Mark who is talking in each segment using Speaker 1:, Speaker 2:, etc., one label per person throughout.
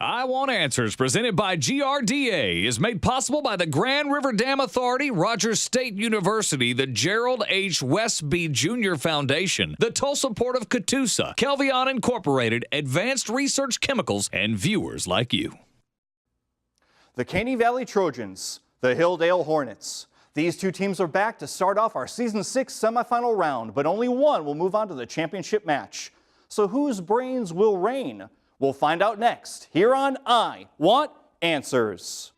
Speaker 1: I Want Answers, presented by GRDA, is made possible by the Grand River Dam Authority, Rogers State University, the Gerald H. Westby Jr. Foundation, the Tulsa Port of Catoosa, Kelvion Incorporated, Advanced Research Chemicals, and viewers like you.
Speaker 2: The Caney Valley Trojans, the Hilldale Hornets. These two teams are back to start off our Season 6 semifinal round, but only one will move on to the championship match. So whose brains will reign? We'll find out next, here on I Want Answers.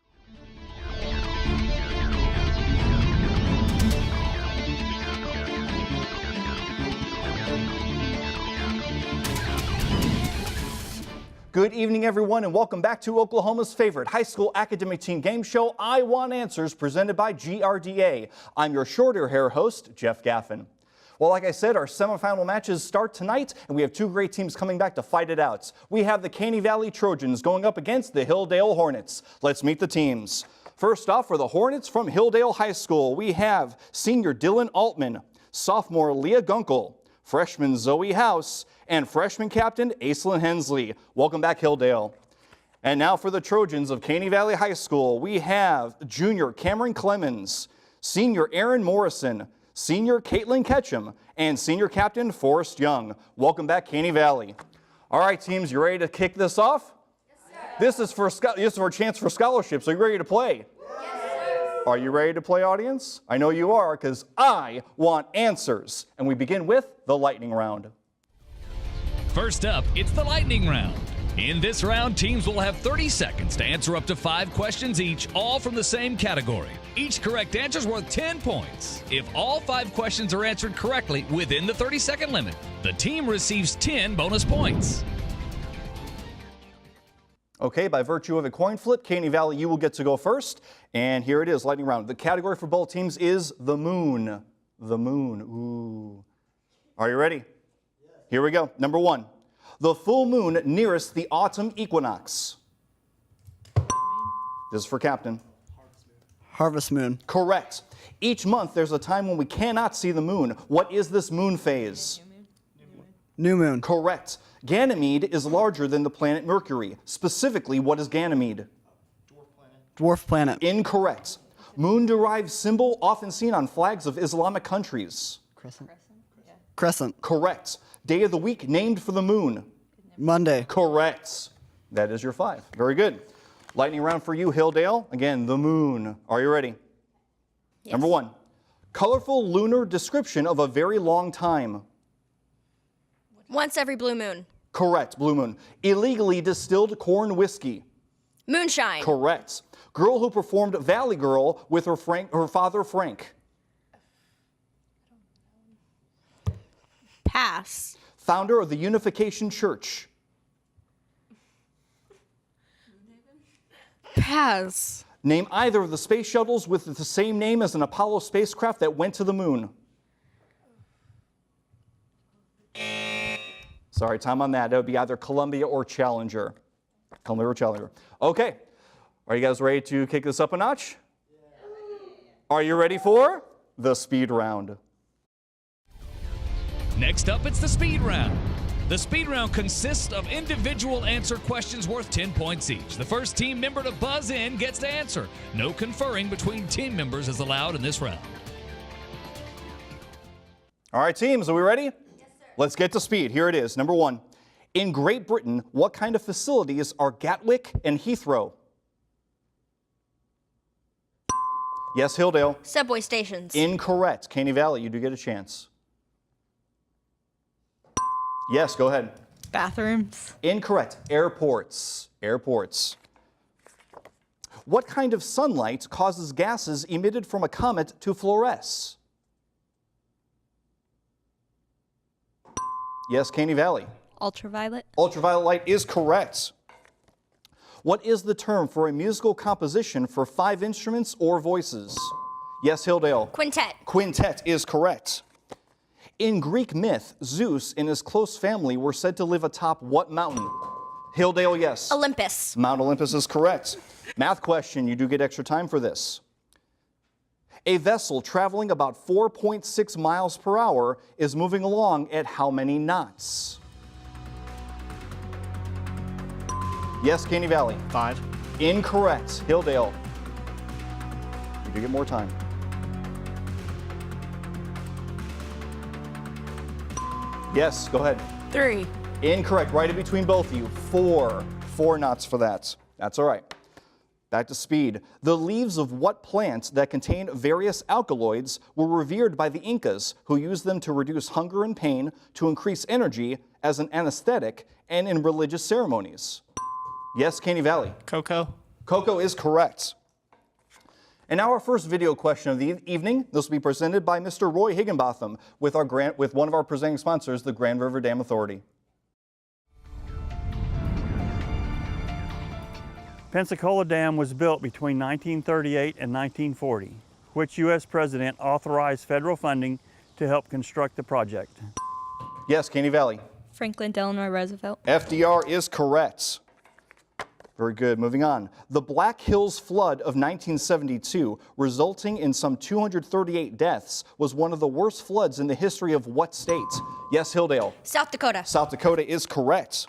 Speaker 2: Good evening, everyone, and welcome back to Oklahoma's favorite high school academic team game show, I Want Answers, presented by GRDA. I'm your shorter hair host, Jeff Gaffin. Well, like I said, our semifinal matches start tonight, and we have two great teams coming back to fight it out. We have the Caney Valley Trojans going up against the Hilldale Hornets. Let's meet the teams. First off, for the Hornets from Hilldale High School, we have senior Dylan Altman, sophomore Leah Gunkel, freshman Zoe House, and freshman captain Aislinn Hensley. Welcome back, Hilldale. And now for the Trojans of Caney Valley High School, we have junior Cameron Clemens, senior Aaron Morrison, senior Caitlin Ketchum, and senior captain Forrest Young. Welcome back, Caney Valley. All right, teams, you ready to kick this off? Yes, sir. This is for a chance for scholarships. Are you ready to play?
Speaker 3: Yes, sir.
Speaker 2: Are you ready to play, audience? I know you are, because I want answers. And we begin with the lightning round.
Speaker 1: First up, it's the lightning round. In this round, teams will have 30 seconds to answer up to 5 questions each, all from the same category. Each correct answer is worth 10 points. If all 5 questions are answered correctly within the 30-second limit, the team receives 10 bonus points.
Speaker 2: Okay, by virtue of a coin flip, Caney Valley, you will get to go first. And here it is, lightning round. The category for both teams is the moon. The moon, ooh. Are you ready? Yes. Here we go. Number 1. The full moon nearest the autumn equinox. This is for Captain.
Speaker 4: Harvest moon.
Speaker 2: Correct. Each month there's a time when we cannot see the moon. What is this moon phase?
Speaker 4: New moon.
Speaker 2: Correct. Ganymede is larger than the planet Mercury. Specifically, what is Ganymede?
Speaker 4: Dwarf planet.
Speaker 2: Incorrect. Moon-derived symbol often seen on flags of Islamic countries.
Speaker 4: Crescent. Crescent.
Speaker 2: Correct. Day of the week named for the moon.
Speaker 4: Monday.
Speaker 2: Correct. That is your 5. Very good. Lightning round for you, Hilldale. Again, the moon. Are you ready? Yes. Number 1. Colorful lunar description of a very long time.
Speaker 3: Once every blue moon.
Speaker 2: Correct. Blue moon. Illegally distilled corn whiskey.
Speaker 3: Moonshine.
Speaker 2: Correct. Girl who performed Valley Girl with her father Frank.
Speaker 3: Pass.
Speaker 2: Founder of the Unification Church.
Speaker 3: Pass.
Speaker 2: Name either of the space shuttles with the same name as an Apollo spacecraft that went to the moon. Sorry, time on that. That would be either Columbia or Challenger. Columbia or Challenger. Okay. Are you guys ready to kick this up a notch? Are you ready for the speed round?
Speaker 1: Next up, it's the speed round. The speed round consists of individual answer questions worth 10 points each. The first team member to buzz in gets to answer. No conferring between team members is allowed in this round.
Speaker 2: All right, teams, are we ready? Yes, sir. Let's get to speed. Here it is. Number 1. In Great Britain, what kind of facilities are Gatwick and Heathrow? Yes, Hilldale.
Speaker 3: Subway stations.
Speaker 2: Incorrect. Caney Valley, you do get a chance. Yes, go ahead.
Speaker 5: Bathrooms.
Speaker 2: Incorrect. Airports. Airports. What kind of sunlight causes gases emitted from a comet to fluoresce? Yes, Caney Valley.
Speaker 5: Ultraviolet.
Speaker 2: Ultraviolet light is correct. What is the term for a musical composition for 5 instruments or voices? Yes, Hilldale.
Speaker 3: Quintet.
Speaker 2: Quintet is correct. In Greek myth, Zeus and his close family were said to live atop what mountain? Hilldale, yes.
Speaker 3: Olympus.
Speaker 2: Mount Olympus is correct. Math question, you do get extra time for this. A vessel traveling about 4.6 miles per hour is moving along at how many knots? Yes, Caney Valley.
Speaker 6: 5.
Speaker 2: Incorrect. Hilldale. You do get more time. Yes, go ahead.
Speaker 3: 3.
Speaker 2: Incorrect. Right in between both of you. 4. 4 knots for that. That's all right. Back to speed. The leaves of what plant that contain various alkaloids were revered by the Incas, who used them to reduce hunger and pain, to increase energy, as an anesthetic, and in religious ceremonies? Yes, Caney Valley.
Speaker 6: Cocoa.
Speaker 2: Cocoa is correct. And now our first video question of the evening. This will be presented by Mr. Roy Heginbotham with one of our presenting sponsors, the Grand River Dam Authority.
Speaker 7: Pensacola Dam was built between 1938 and 1940. Which U.S. president authorized federal funding to help construct the project?
Speaker 2: Yes, Caney Valley.
Speaker 5: Franklin Delano Roosevelt.
Speaker 2: FDR is correct. Very good. Moving on. The Black Hills flood of 1972, resulting in some 238 deaths, was one of the worst floods in the history of what state? Yes, Hilldale.
Speaker 3: South Dakota.
Speaker 2: South Dakota is correct.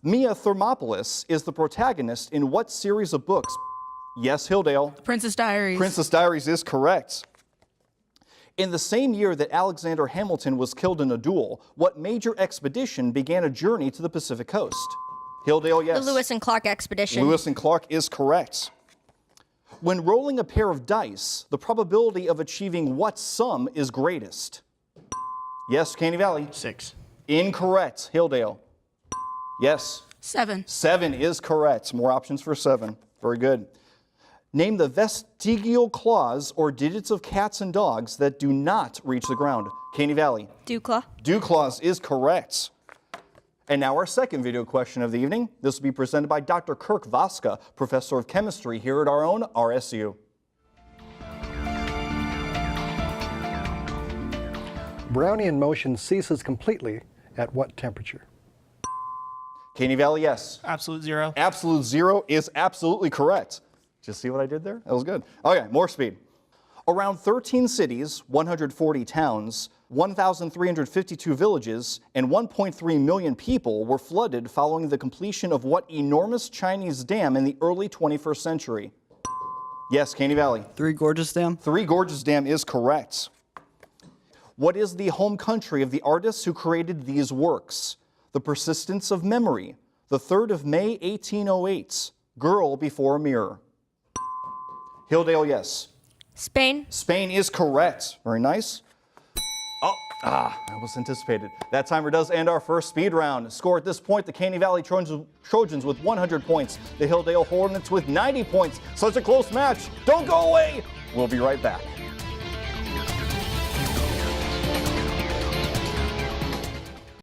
Speaker 2: Mia Thermopolis is the protagonist in what series of books? Yes, Hilldale.
Speaker 8: Princess Diaries.
Speaker 2: Princess Diaries is correct. In the same year that Alexander Hamilton was killed in a duel, what major expedition began a journey to the Pacific coast? Hilldale, yes.
Speaker 3: The Lewis and Clark expedition.
Speaker 2: Lewis and Clark is correct. When rolling a pair of dice, the probability of achieving what sum is greatest? Yes, Caney Valley.
Speaker 6: 6.
Speaker 2: Incorrect. Hilldale. Yes.
Speaker 8: 7.
Speaker 2: 7 is correct. More options for 7. Very good. Name the vestigial claws or digits of cats and dogs that do not reach the ground. Caney Valley.
Speaker 5: Dewclaw.
Speaker 2: Dew claws is correct. And now our second video question of the evening. This will be presented by Dr. Kirk Voska, Professor of Chemistry here at our own RSU.
Speaker 9: Brownian motion ceases completely at what temperature?
Speaker 2: Caney Valley, yes.
Speaker 6: Absolute 0.
Speaker 2: Absolute 0 is absolutely correct. Did you see what I did there? That was good. Okay, more speed. Around 13 cities, 140 towns, 1,352 villages, and 1.3 million people were flooded following the completion of what enormous Chinese dam in the early 21st century? Yes, Caney Valley.
Speaker 4: Three Gorges Dam.
Speaker 2: Three Gorges Dam is correct. What is the home country of the artists who created these works? The Persistence of Memory, The 3rd of May, 1808, Girl Before a Mirror. Hilldale, yes.
Speaker 3: Spain.
Speaker 2: Spain is correct. Very nice. That was anticipated. That timer does end our first speed round. Score at this point, the Caney Valley Trojans with 100 points, the Hilldale Hornets with 90 points. Such a close match. Don't go away. We'll be right back.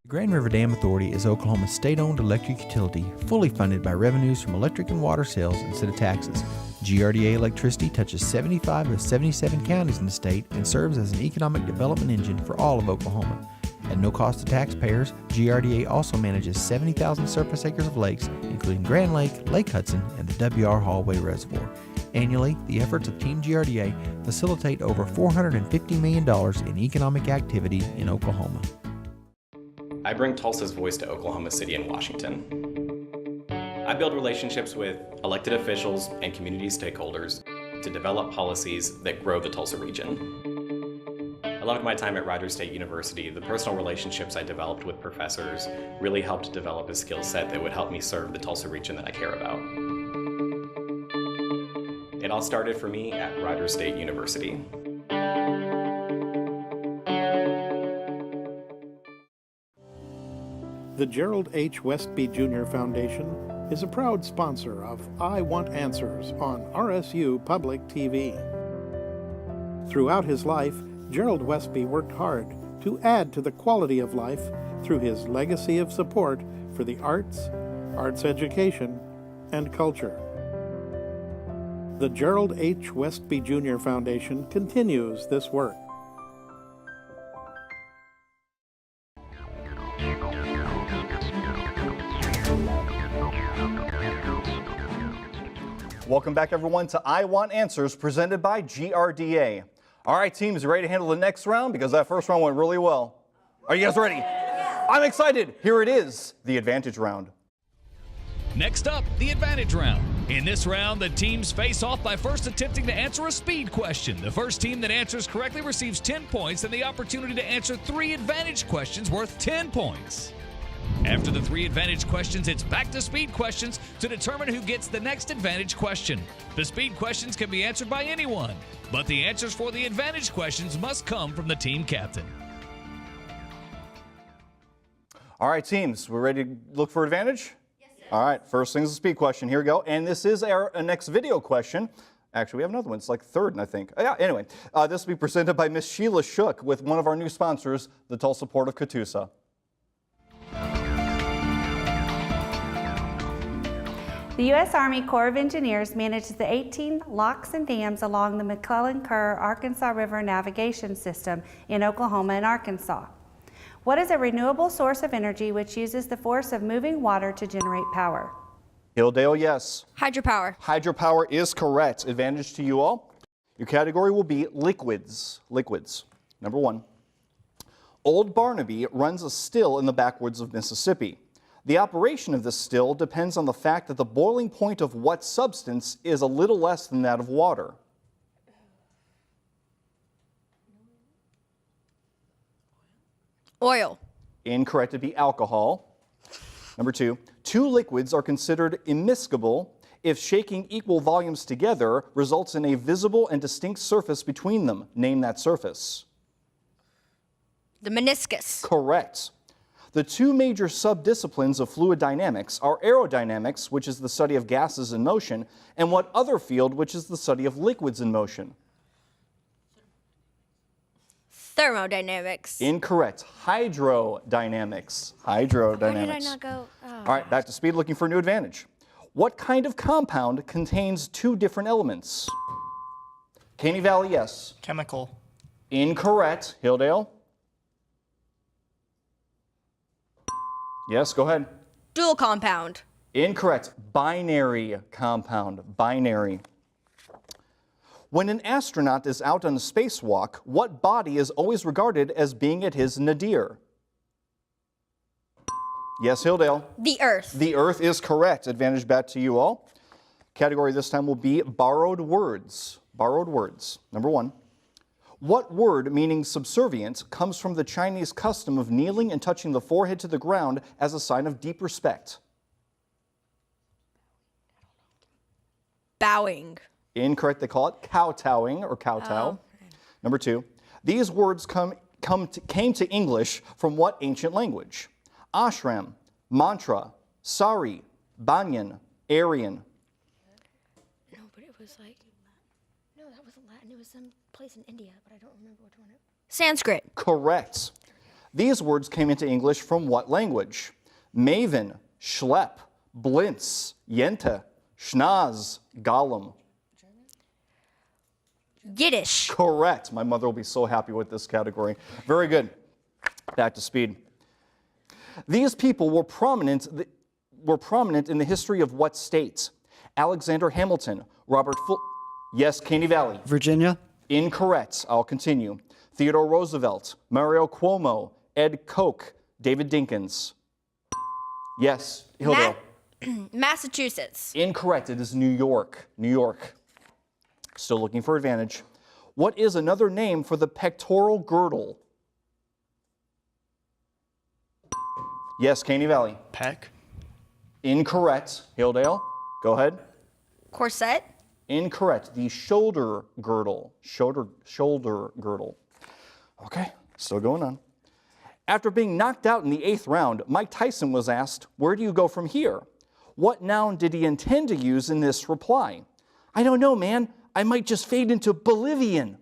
Speaker 10: The Grand River Dam Authority is Oklahoma's state-owned electric utility, fully funded by revenues from electric and water sales instead of taxes. GRDA electricity touches 75 of 77 counties in the state and serves as an economic development engine for all of Oklahoma. At no cost to taxpayers, GRDA also manages 70,000 surface acres of lakes, including Grand Lake, Lake Hudson, and the W.R. Hallway Reservoir. Annually, the efforts of Team GRDA facilitate over $450 million in economic activity in Oklahoma.
Speaker 11: I bring Tulsa's voice to Oklahoma City and Washington. I build relationships with elected officials and community stakeholders to develop policies that grow the Tulsa region. I loved my time at Rogers State University. The personal relationships I developed with professors really helped develop a skill set that would help me serve the Tulsa region that I care about. It all started for me at Rogers State University.
Speaker 12: The Gerald H. Westby Jr. Foundation is a proud sponsor of I Want Answers on RSU Public TV. Throughout his life, Gerald Westby worked hard to add to the quality of life through his legacy of support for the arts, arts education, and culture. The Gerald H. Westby Jr. Foundation continues this work.
Speaker 2: Welcome back, everyone, to I Want Answers, presented by GRDA. All right, teams, you ready to handle the next round? Because that first round went really well. Are you guys ready? I'm excited. Here it is, the advantage round.
Speaker 1: Next up, the advantage round. In this round, the teams face off by first attempting to answer a speed question. The first team that answers correctly receives 10 points and the opportunity to answer 3 advantage questions worth 10 points. After the 3 advantage questions, it's back to speed questions to determine who gets the next advantage question. The speed questions can be answered by anyone, but the answers for the advantage questions must come from the team captain.
Speaker 2: All right, teams, we're ready to look for advantage? Yes, sir. All right, first thing is a speed question. Here we go. And this is our next video question. Actually, we have another one. It's like third, I think. Yeah, anyway, this will be presented by Miss Sheila Shook with one of our new sponsors, the Tulsa Port of Catoosa.
Speaker 6: The U.S. Army Corps of Engineers manages the 18 locks and dams along the McClellan-Kerr Arkansas River navigation system in Oklahoma and Arkansas. What is a renewable source of energy which uses the force of moving water to generate power?
Speaker 2: Hilldale, yes.
Speaker 3: Hydropower.
Speaker 2: Hydropower is correct. Advantage to you all. Your category will be liquids. Liquids. Number 1. Old Barnaby runs a still in the backwoods of Mississippi. The operation of this still depends on the fact that the boiling point of what substance is a little less than that of water?
Speaker 3: Oil.
Speaker 2: Incorrect. It'd be alcohol. Number 2. 2 liquids are considered immiscible if shaking equal volumes together results in a visible and distinct surface between them. Name that surface.
Speaker 3: The meniscus.
Speaker 2: Correct. The 2 major subdisciplines of fluid dynamics are aerodynamics, which is the study of gases in motion, and what other field, which is the study of liquids in motion?
Speaker 3: Thermodynamics.
Speaker 2: Incorrect. Hydrodynamics. Hydrodynamics.
Speaker 3: Where did I not go? Oh.
Speaker 2: All right, back to speed, looking for a new advantage. What kind of compound contains 2 different elements? Caney Valley, yes.
Speaker 4: Chemical.
Speaker 2: Incorrect. Hilldale? Yes, go ahead.
Speaker 3: Dual compound.
Speaker 2: Incorrect. Binary compound. Binary. When an astronaut is out on a spacewalk, what body is always regarded as being at his nadir? Yes, Hilldale.
Speaker 3: The Earth.
Speaker 2: The Earth is correct. Advantage back to you all. Category this time will be borrowed words. Borrowed words. Number 1. What word meaning subservient comes from the Chinese custom of kneeling and touching the forehead to the ground as a sign of deep respect?
Speaker 3: Bowing.
Speaker 2: Incorrect. They call it kowtowing or kowtow.
Speaker 3: Oh.
Speaker 2: Number 2. These words came to English from what ancient language? Ashram, mantra, sari, banyan, Aryan.
Speaker 3: No, but it was like, no, that wasn't Latin. It was some place in India, but I don't remember which one. Sanskrit.
Speaker 2: Correct. These words came into English from what language? Maven, schlep, blintz, yente, schnaz, gollum.
Speaker 3: Yiddish.
Speaker 2: Correct. My mother will be so happy with this category. Very good. Back to speed. These people were prominent in the history of what state? Alexander Hamilton, Robert Yes, Caney Valley.
Speaker 4: Virginia.
Speaker 2: Incorrect. I'll continue. Theodore Roosevelt, Mario Cuomo, Ed Koch, David Dinkins. Yes, Hilldale.
Speaker 3: Massachusetts.
Speaker 2: Incorrect. It is New York. New York. Still looking for advantage. What is another name for the pectoral girdle? Yes, Caney Valley.
Speaker 4: Peck.
Speaker 2: Incorrect. Hilldale, go ahead.
Speaker 3: Corset.
Speaker 2: Incorrect. The shoulder girdle. Shoulder girdle. Okay, still going on. After being knocked out in the 8th round, Mike Tyson was asked, "Where do you go from here?" What noun did he intend to use in this reply? "I don't know, man. I might just fade into Bolivian."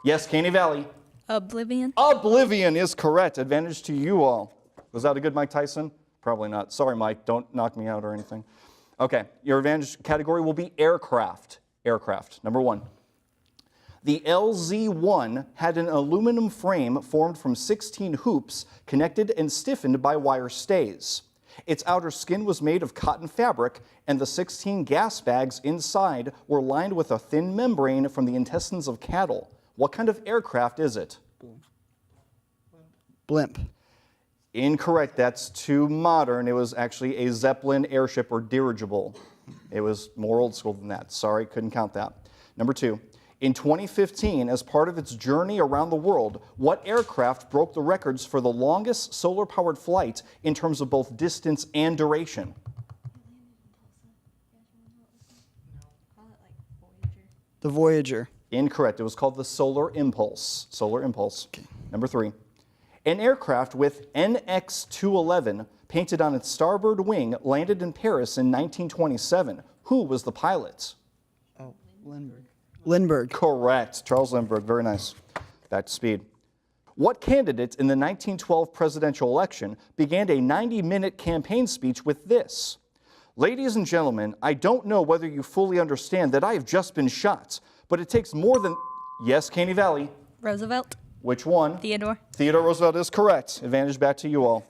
Speaker 2: Yes, Caney Valley.
Speaker 5: Oblivion.
Speaker 2: Oblivion is correct. Advantage to you all. Was that a good Mike Tyson? Probably not. Sorry, Mike. Don't knock me out or anything. Okay, your advantage category will be aircraft. Aircraft. Number 1. The LZ-1 had an aluminum frame formed from 16 hoops connected and stiffened by wire stays. Its outer skin was made of cotton fabric, and the 16 gas bags inside were lined with a thin membrane from the intestines of cattle. What kind of aircraft is it?
Speaker 4: Blimp.
Speaker 2: Incorrect. That's too modern. It was actually a Zeppelin, airship, or dirigible. It was more old school than that. Sorry, couldn't count that. Number 2. In 2015, as part of its journey around the world, what aircraft broke the records for the longest solar-powered flight in terms of both distance and duration?
Speaker 4: The Voyager.
Speaker 2: Incorrect. It was called the Solar Impulse. Solar Impulse. Okay. Number 3. An aircraft with NX-211 painted on its starboard wing landed in Paris in 1927. Who was the pilot?
Speaker 4: Oh, Lindbergh. Lindbergh.
Speaker 2: Correct. Charles Lindbergh. Very nice. Back to speed. What candidate in the 1912 presidential election began a 90-minute campaign speech with this? Ladies and gentlemen, I don't know whether you fully understand that I have just been shot, but it takes more than... Yes, Caney Valley.
Speaker 5: Roosevelt.
Speaker 2: Which one?
Speaker 5: Theodore.
Speaker 2: Theodore Roosevelt is correct. Advantage back to you all.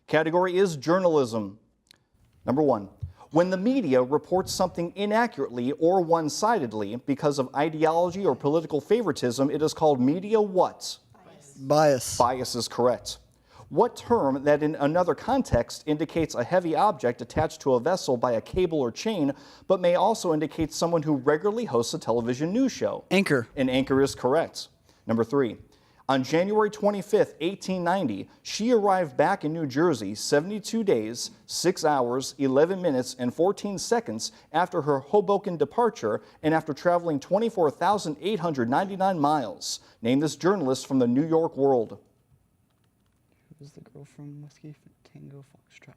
Speaker 2: Category is journalism. Number 1. When the media reports something inaccurately or one-sidedly because of ideology or political favoritism, it is called media what?
Speaker 4: Bias.
Speaker 2: Bias is correct. What term that in another context indicates a heavy object attached to a vessel by a cable or chain, but may also indicate someone who regularly hosts a television news show?
Speaker 4: Anchor.
Speaker 2: An anchor is correct. Number 3. On January 25th, 1890, she arrived back in New Jersey 72 days, 6 hours, 11 minutes, and 14 seconds after her Hoboken departure and after traveling 24,899 miles. Name this journalist from the New York World.
Speaker 4: Who's the girl from Whiskey Tango Foxtrot?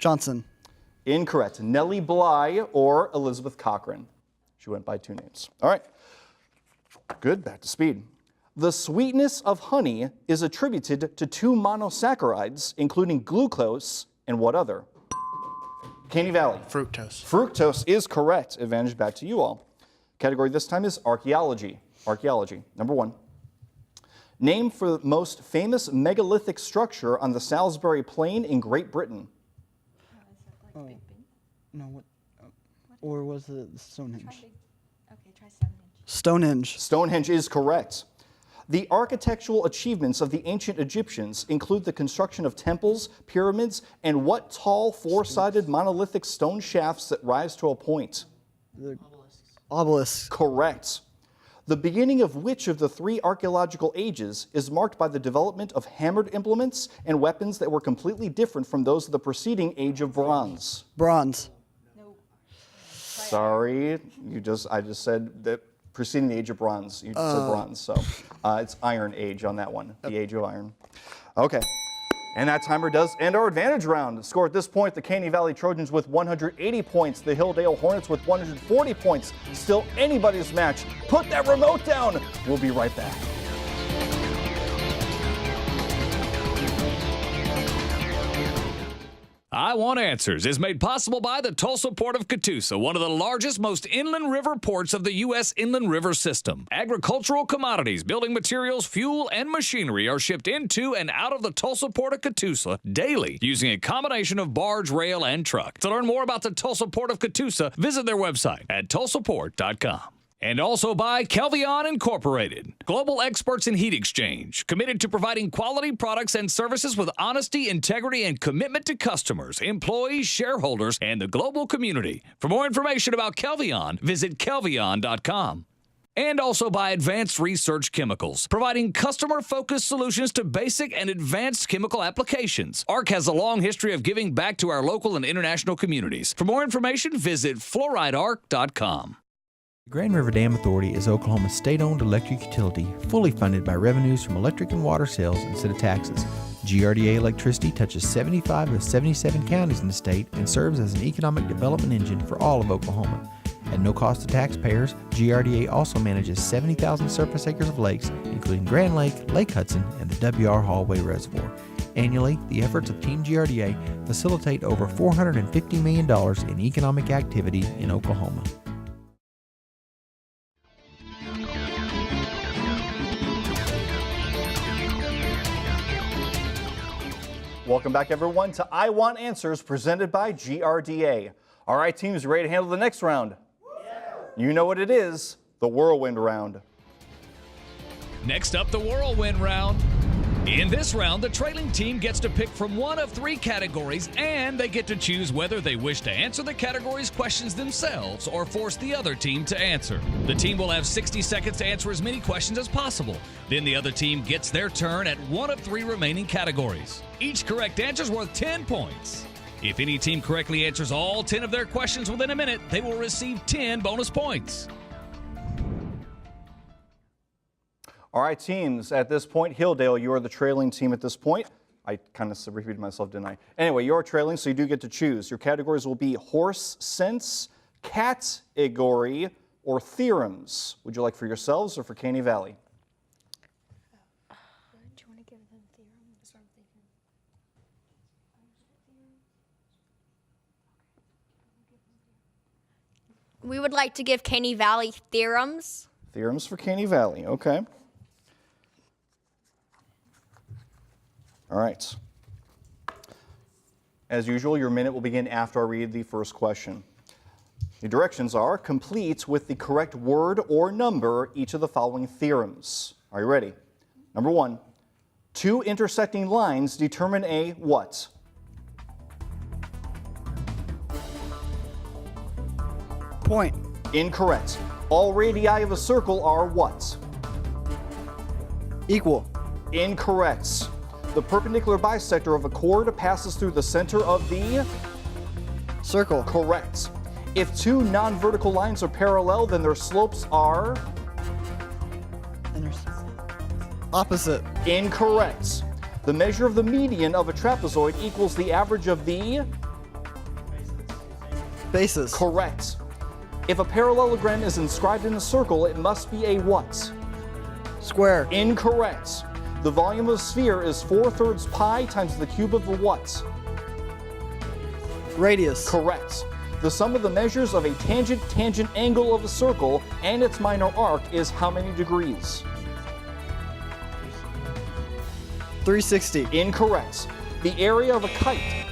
Speaker 4: Johnson.
Speaker 2: Incorrect. Nellie Bly or Elizabeth Cochran. She went by 2 names. All right. Good. Back to speed. The sweetness of honey is attributed to 2 monosaccharides, including glucose and what other? Caney Valley.
Speaker 8: Fructose.
Speaker 2: Fructose is correct. Advantage back to you all. Category this time is archaeology. Archaeology. Number 1. Name for the most famous megalithic structure on the Salisbury Plain in Great Britain.
Speaker 4: Oh, no, what? Or was it Stonehenge?
Speaker 5: Try Stonehenge.
Speaker 4: Stonehenge.
Speaker 2: Stonehenge is correct. The architectural achievements of the ancient Egyptians include the construction of temples, pyramids, and what tall four-sided monolithic stone shafts that rise to a point?
Speaker 4: The obelisks.
Speaker 2: Correct. The beginning of which of the 3 archaeological ages is marked by the development of hammered implements and weapons that were completely different from those of the preceding age of bronze?
Speaker 4: Bronze.
Speaker 2: Sorry, I just said that preceding the age of bronze. You said bronze, so it's Iron Age on that one, the Age of Iron. Okay, and that timer does end our advantage round. The score at this point, the Caney Valley Trojans with 180 points, the Hilldale Hornets with 140 points. Still anybody's match. Put that remote down. We'll be right back.
Speaker 1: I Want Answers is made possible by the Tulsa Port of Catoosa, one of the largest, most inland river ports of the U.S. inland river system. Agricultural commodities, building materials, fuel, and machinery are shipped into and out of the Tulsa Port of Catoosa daily using a combination of barge, rail, and truck. To learn more about the Tulsa Port of Catoosa, visit their website at tulsaport.com. And also by Kelvion Incorporated, global experts in heat exchange, committed to providing quality products and services with honesty, integrity, and commitment to customers, employees, shareholders, and the global community. For more information about Kelvion, visit kelvion.com. And also by Advanced Research Chemicals, providing customer-focused solutions to basic and advanced chemical applications. ARC has a long history of giving back to our local and international communities. For more information, visit fluoridearc.com.
Speaker 10: The Grand River Dam Authority is Oklahoma's state-owned electric utility, fully funded by revenues from electric and water sales instead of taxes. GRDA Electricity touches 75 of 77 counties in the state and serves as an economic development engine for all of Oklahoma. At no cost to taxpayers, GRDA also manages 70,000 surface acres of lakes, including Grand Lake, Lake Hudson, and the W.R. Hallway Reservoir. Annually, the efforts of Team GRDA facilitate over $450 million in economic activity in Oklahoma.
Speaker 2: Welcome back, everyone, to I Want Answers, presented by GRDA. All right, teams, ready to handle the next round? Yeah. You know what it is, the whirlwind round.
Speaker 1: Next up, the whirlwind round. In this round, the trailing team gets to pick from one of 3 categories, and they get to choose whether they wish to answer the category's questions themselves or force the other team to answer. The team will have 60 seconds to answer as many questions as possible. Then the other team gets their turn at one of 3 remaining categories. Each correct answer is worth 10 points. If any team correctly answers all 10 of their questions within a minute, they will receive 10 bonus points.
Speaker 2: All right, teams, at this point, Hilldale, you are the trailing team at this point. I kind of repeated myself, didn't I? Anyway, you're trailing, so you do get to choose. Your categories will be horse sense, category, or theorems. Would you like for yourselves or for Caney Valley?
Speaker 3: Do you want to give them theorems? I'm thinking. We would like to give Caney Valley theorems.
Speaker 2: Theorems for Caney Valley, okay. All right. As usual, your minute will begin after I read the first question. The directions are: complete with the correct word or number each of the following theorems. Are you ready? Number 1, 2 intersecting lines determine a what?
Speaker 4: Point.
Speaker 2: Incorrect. All radii of a circle are what?
Speaker 4: Equal.
Speaker 2: Incorrect. The perpendicular bisector of a chord passes through the center of the
Speaker 4: circle.
Speaker 2: Correct. If 2 non-vertical lines are parallel, then their slopes are
Speaker 4: opposite.
Speaker 2: Incorrect. The measure of the median of a trapezoid equals the average of the
Speaker 4: bases.
Speaker 2: Correct. If a parallelogram is inscribed in a circle, it must be a what?
Speaker 4: Square.
Speaker 2: Incorrect. The volume of a sphere is 4/3 pi times the cube of the what?
Speaker 4: Radius.
Speaker 2: Correct. The sum of the measures of a tangent angle of a circle and its minor arc is how many degrees?
Speaker 4: 360.
Speaker 2: Incorrect. The area of a kite.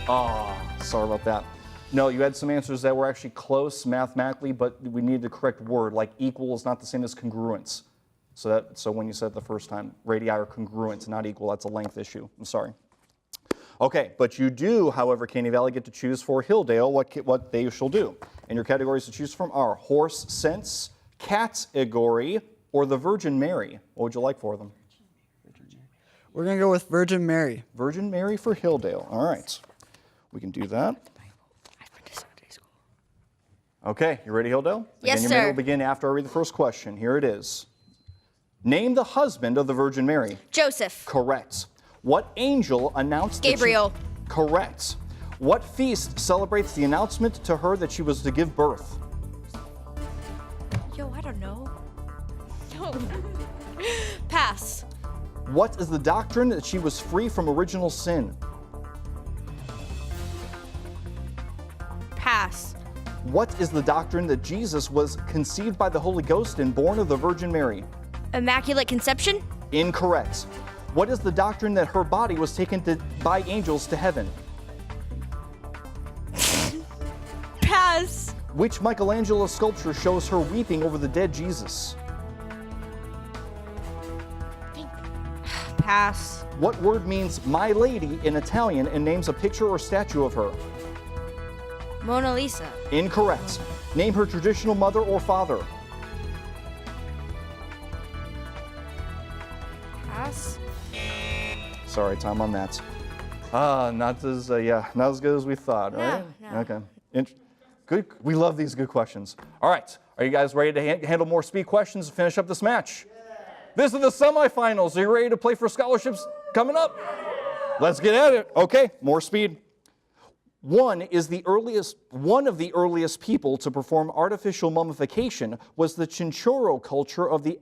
Speaker 2: Sorry about that. No, you had some answers that were actually close mathematically, but we need the correct word. Like equal is not the same as congruence. So when you said it the first time, radii are congruent, not equal. That's a length issue. I'm sorry. Okay, but you do, however, Caney Valley, get to choose for Hilldale what they shall do. And your categories to choose from are horse sense, category, or the Virgin Mary. What would you like for them?
Speaker 4: We're going to go with Virgin Mary.
Speaker 2: Virgin Mary for Hilldale. All right. We can do that. Okay, you ready, Hilldale?
Speaker 3: Yes,
Speaker 2: Again, your
Speaker 3: sir.
Speaker 2: minute will begin after I read the first question. Here it is. Name the husband of the Virgin Mary.
Speaker 3: Joseph.
Speaker 2: Correct. What angel announced
Speaker 3: Gabriel.
Speaker 2: Correct. What feast celebrates the announcement to her that she was to give birth?
Speaker 3: Yo, I don't know. No. Pass.
Speaker 2: What is the doctrine that she was free from original sin?
Speaker 3: Pass.
Speaker 2: What is the doctrine that Jesus was conceived by the Holy Ghost and born of the Virgin Mary?
Speaker 3: Immaculate Conception?
Speaker 2: Incorrect. What is the doctrine that her body was taken by angels to heaven?
Speaker 3: Pass.
Speaker 2: Which Michelangelo sculpture shows her weeping over the dead Jesus?
Speaker 3: Pass.
Speaker 2: What word means my lady in Italian and names a picture or statue of her?
Speaker 3: Mona Lisa.
Speaker 2: Incorrect. Name her traditional mother or father.
Speaker 3: Pass.
Speaker 2: Sorry, time on that. Not as good as we thought, right?
Speaker 3: No.
Speaker 2: Okay. Good. We love these good questions. All right. Are you guys ready to handle more speed questions to finish up this match? Yeah. This is the semifinals. Are you ready to play for scholarships coming up? Let's get at it. Okay, more speed. One of the earliest people to perform artificial mummification was the Chinchorro culture of the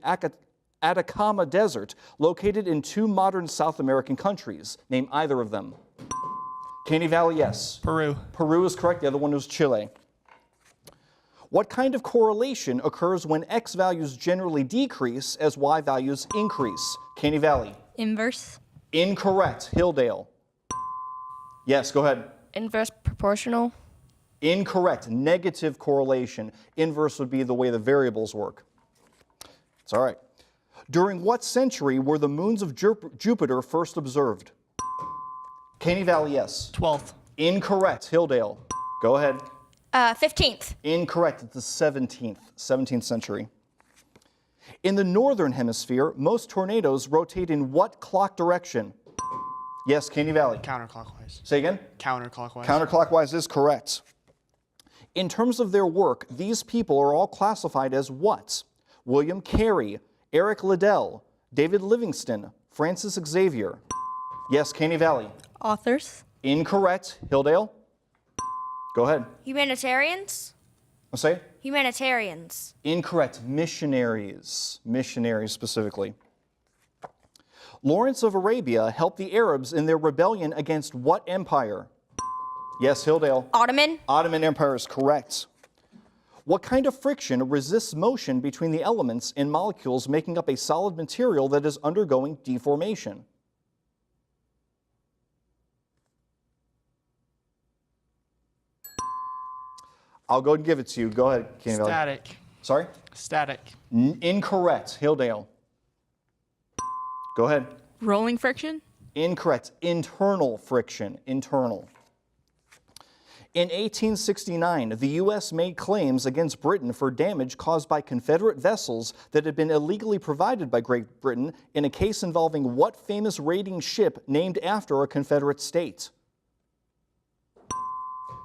Speaker 2: Atacama Desert, located in 2 modern South American countries. Name either of them. Caney Valley, yes.
Speaker 4: Peru.
Speaker 2: Peru is correct. The other one was Chile. What kind of correlation occurs when X values generally decrease as Y values increase? Caney Valley.
Speaker 5: Inverse.
Speaker 2: Incorrect. Hilldale. Yes, go ahead.
Speaker 5: Inverse proportional.
Speaker 2: Incorrect. Negative correlation. Inverse would be the way the variables work. It's all right. During what century were the moons of Jupiter first observed? Caney Valley, yes.
Speaker 4: 12th.
Speaker 2: Incorrect. Hilldale, go ahead.
Speaker 3: 15th.
Speaker 2: Incorrect. It's the 17th century. In the northern hemisphere, most tornadoes rotate in what clock direction? Yes, Caney Valley.
Speaker 4: Counterclockwise.
Speaker 2: Say again?
Speaker 4: Counterclockwise.
Speaker 2: Counterclockwise is correct. In terms of their work, these people are all classified as what? William Carey, Eric Liddell, David Livingston, Francis Xavier. Yes, Caney Valley.
Speaker 5: Authors.
Speaker 2: Incorrect. Hilldale, go ahead.
Speaker 3: Humanitarians.
Speaker 2: I'll say.
Speaker 3: Humanitarians.
Speaker 2: Incorrect. Missionaries. Missionaries specifically. Lawrence of Arabia helped the Arabs in their rebellion against what empire? Yes, Hilldale.
Speaker 3: Ottoman.
Speaker 2: Ottoman Empire is correct. What kind of friction resists motion between the elements in molecules making up a solid material that is undergoing deformation? I'll go and give it to you. Go ahead, Caney Valley.
Speaker 4: Static.
Speaker 2: Sorry?
Speaker 4: Static.
Speaker 2: Incorrect. Hilldale, go ahead.
Speaker 5: Rolling friction.
Speaker 2: Incorrect. Internal friction. Internal. In 1869, the U.S. made claims against Britain for damage caused by Confederate vessels that had been illegally provided by Great Britain in a case involving what famous raiding ship named after a Confederate state?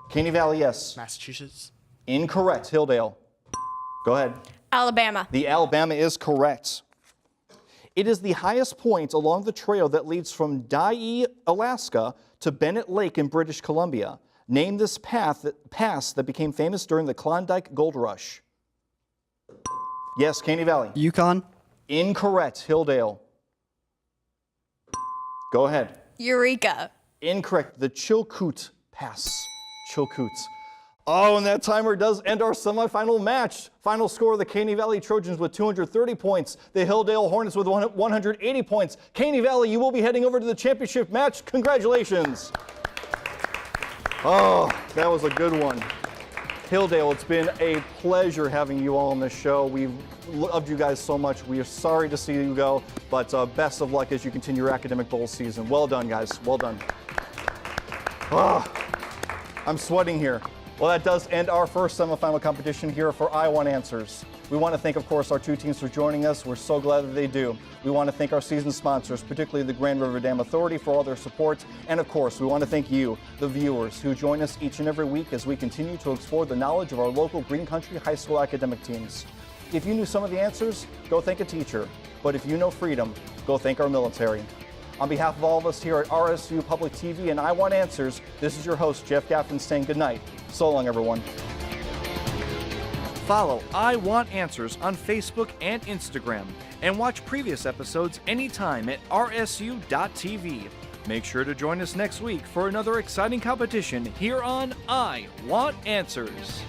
Speaker 2: Caney Valley, yes.
Speaker 4: Massachusetts.
Speaker 2: Incorrect. Hilldale, go ahead.
Speaker 3: Alabama.
Speaker 2: The Alabama is correct. It is the highest point along the trail that leads from Dyea, Alaska to Bennett Lake in British Columbia. Name this pass that became famous during the Klondike Gold Rush. Yes, Caney Valley.
Speaker 4: Yukon.
Speaker 2: Incorrect. Hilldale, go ahead.
Speaker 5: Eureka.
Speaker 2: Incorrect. The Chilkoot Pass. Chilkoot. Oh, and that timer does end our semifinal match. Final score, the Caney Valley Trojans with 230 points. The Hilldale Hornets with 180 points. Caney Valley, you will be heading over to the championship match. Congratulations. Oh, that was a good one. Hilldale, it's been a pleasure having you all on this show. We've loved you guys so much. We are sorry to see you go, but best of luck as you continue your academic bowl season. Well done, guys. Well done. Oh, I'm sweating here. Well, that does end our first semifinal competition here for I Want Answers. We want to thank, of course, our two teams for joining us. We're so glad that they do. We want to thank our season sponsors, particularly the Grand River Dam Authority, for all their support. And, of course, we want to thank you, the viewers, who join us each and every week as we continue to explore the knowledge of our local Green Country High School academic teams. If you knew some of the answers, go thank a teacher. But if you know freedom, go thank our military. On behalf of all of us here at RSU Public TV and I Want Answers, this is your host, Jeff Gaffin, saying good night. So long, everyone. Follow I Want Answers on Facebook and Instagram, and watch previous episodes anytime at rsu.tv. Make sure to join us next week for another exciting competition here on I Want Answers.